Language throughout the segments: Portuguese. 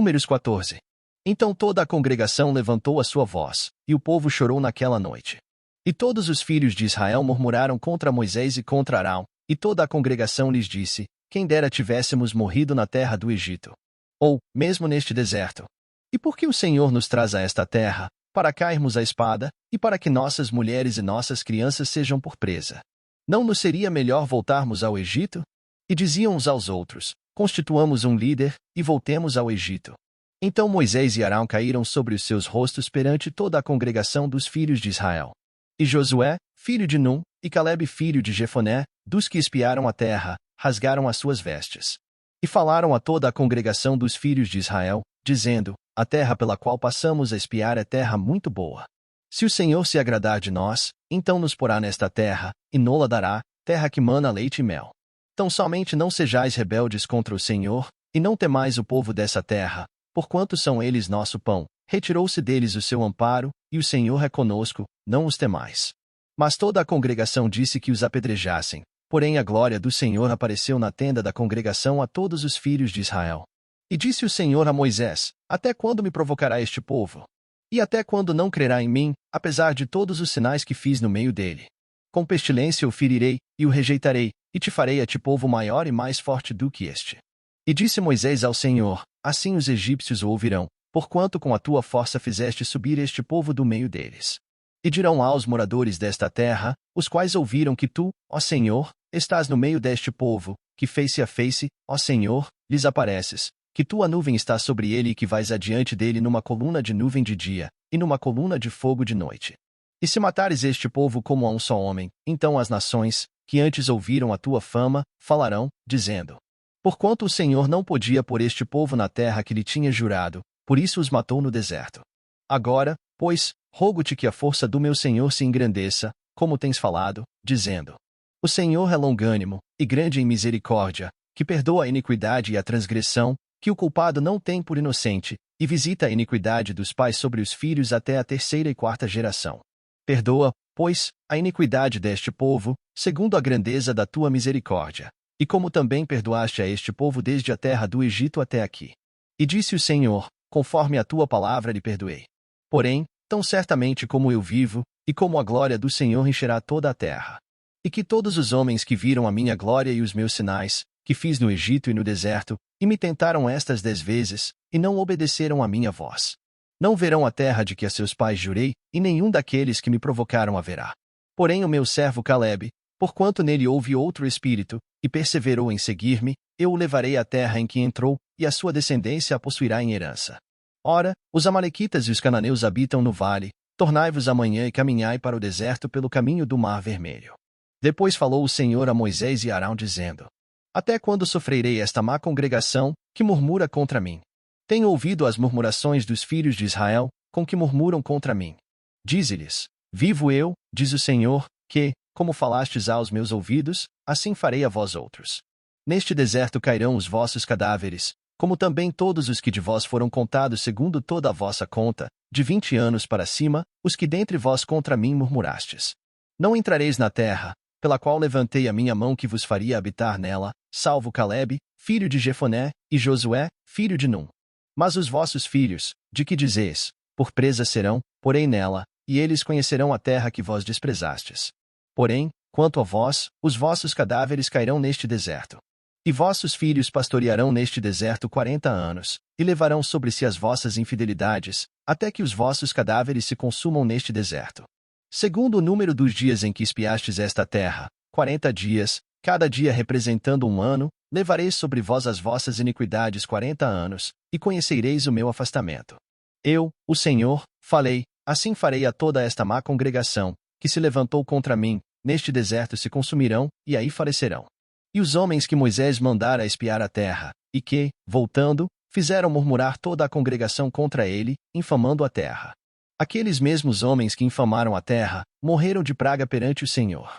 Números 14. Então toda a congregação levantou a sua voz, e o povo chorou naquela noite. E todos os filhos de Israel murmuraram contra Moisés e contra Arão, e toda a congregação lhes disse: quem dera tivéssemos morrido na terra do Egito, ou, mesmo neste deserto. E por que o Senhor nos traz a esta terra, para cairmos à espada, e para que nossas mulheres e nossas crianças sejam por presa? Não nos seria melhor voltarmos ao Egito? E diziam uns aos outros: constituamos um líder, e voltemos ao Egito. Então Moisés e Arão caíram sobre os seus rostos perante toda a congregação dos filhos de Israel. E Josué, filho de Num, e Calebe, filho de Jefoné, dos que espiaram a terra, rasgaram as suas vestes. E falaram a toda a congregação dos filhos de Israel, dizendo: a terra pela qual passamos a espiar é terra muito boa. Se o Senhor se agradar de nós, então nos porá nesta terra, e nola dará, terra que mana leite e mel. Tão somente não sejais rebeldes contra o Senhor, e não temais o povo dessa terra, porquanto são eles nosso pão. Retirou-se deles o seu amparo, e o Senhor é conosco, não os temais. Mas toda a congregação disse que os apedrejassem, porém a glória do Senhor apareceu na tenda da congregação a todos os filhos de Israel. E disse o Senhor a Moisés: até quando me provocará este povo? E até quando não crerá em mim, apesar de todos os sinais que fiz no meio dele? Com pestilência o ferirei, e o rejeitarei, e te farei a ti povo maior e mais forte do que este. E disse Moisés ao Senhor: assim os egípcios o ouvirão, porquanto com a tua força fizeste subir este povo do meio deles. E dirão aos moradores desta terra, os quais ouviram que tu, ó Senhor, estás no meio deste povo, que face a face, ó Senhor, lhes apareces, que tua nuvem está sobre ele e que vais adiante dele numa coluna de nuvem de dia, e numa coluna de fogo de noite. E se matares este povo como a um só homem, então as nações, que antes ouviram a tua fama, falarão, dizendo: porquanto o Senhor não podia pôr este povo na terra que lhe tinha jurado, por isso os matou no deserto. Agora, pois, rogo-te que a força do meu Senhor se engrandeça, como tens falado, dizendo: o Senhor é longânimo, e grande em misericórdia, que perdoa a iniquidade e a transgressão, que o culpado não tem por inocente, e visita a iniquidade dos pais sobre os filhos até a 3ª e 4ª geração. Perdoa, pois, a iniquidade deste povo, segundo a grandeza da tua misericórdia, e como também perdoaste a este povo desde a terra do Egito até aqui. E disse o Senhor: conforme a tua palavra lhe perdoei. Porém, tão certamente como eu vivo, e como a glória do Senhor encherá toda a terra. E que todos os homens que viram a minha glória e os meus sinais, que fiz no Egito e no deserto, e me tentaram estas 10 vezes, e não obedeceram à minha voz, não verão a terra de que a seus pais jurei, e nenhum daqueles que me provocaram a verá. Porém o meu servo Calebe, porquanto nele houve outro espírito, e perseverou em seguir-me, eu o levarei à terra em que entrou, e a sua descendência a possuirá em herança. Ora, os amalequitas e os cananeus habitam no vale, tornai-vos amanhã e caminhai para o deserto pelo caminho do Mar Vermelho. Depois falou o Senhor a Moisés e Arão dizendo: até quando sofrerei esta má congregação, que murmura contra mim? Tenho ouvido as murmurações dos filhos de Israel, com que murmuram contra mim. Dize-lhes: vivo eu, diz o Senhor, que, como falastes aos meus ouvidos, assim farei a vós outros. Neste deserto cairão os vossos cadáveres, como também todos os que de vós foram contados segundo toda a vossa conta, de 20 anos para cima, os que dentre vós contra mim murmurastes. Não entrareis na terra, pela qual levantei a minha mão que vos faria habitar nela, salvo Calebe, filho de Jefoné, e Josué, filho de Num. Mas os vossos filhos, de que dizeis, por presa serão, porém nela, e eles conhecerão a terra que vós desprezastes. Porém, quanto a vós, os vossos cadáveres cairão neste deserto. E vossos filhos pastorearão neste deserto 40 anos, e levarão sobre si as vossas infidelidades, até que os vossos cadáveres se consumam neste deserto. Segundo o número dos dias em que espiastes esta terra, 40 dias, cada dia representando um ano, levareis sobre vós as vossas iniquidades 40 anos, e conhecereis o meu afastamento. Eu, o Senhor, falei, assim farei a toda esta má congregação, que se levantou contra mim, neste deserto se consumirão, e aí falecerão. E os homens que Moisés mandara espiar a terra, e que, voltando, fizeram murmurar toda a congregação contra ele, infamando a terra. Aqueles mesmos homens que infamaram a terra, morreram de praga perante o Senhor.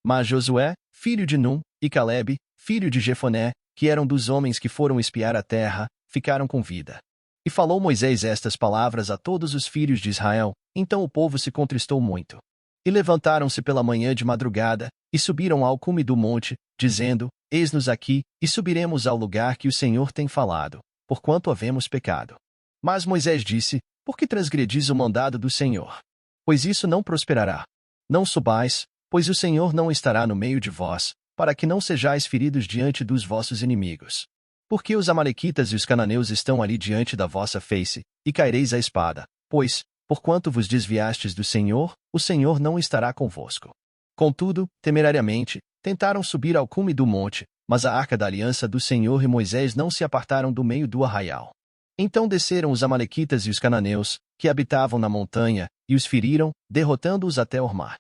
Mas Josué, filho de Num, e Calebe, filho de Jefoné, que eram dos homens que foram espiar a terra, ficaram com vida. E falou Moisés estas palavras a todos os filhos de Israel, então o povo se contristou muito. E levantaram-se pela manhã de madrugada, e subiram ao cume do monte, dizendo: eis-nos aqui, e subiremos ao lugar que o Senhor tem falado. porquanto havemos pecado. Mas Moisés disse, por que transgredis o mandado do Senhor? Pois isso não prosperará. Não subais, pois o Senhor não estará no meio de vós, para que não sejais feridos diante dos vossos inimigos. Porque os amalequitas e os cananeus estão ali diante da vossa face, e caireis à espada, pois, porquanto vos desviastes do Senhor, o Senhor não estará convosco. Contudo, temerariamente, tentaram subir ao cume do monte, mas a arca da aliança do Senhor e Moisés não se apartaram do meio do arraial. Então desceram os amalequitas e os cananeus, que habitavam na montanha, e os feriram, derrotando-os até Ormar.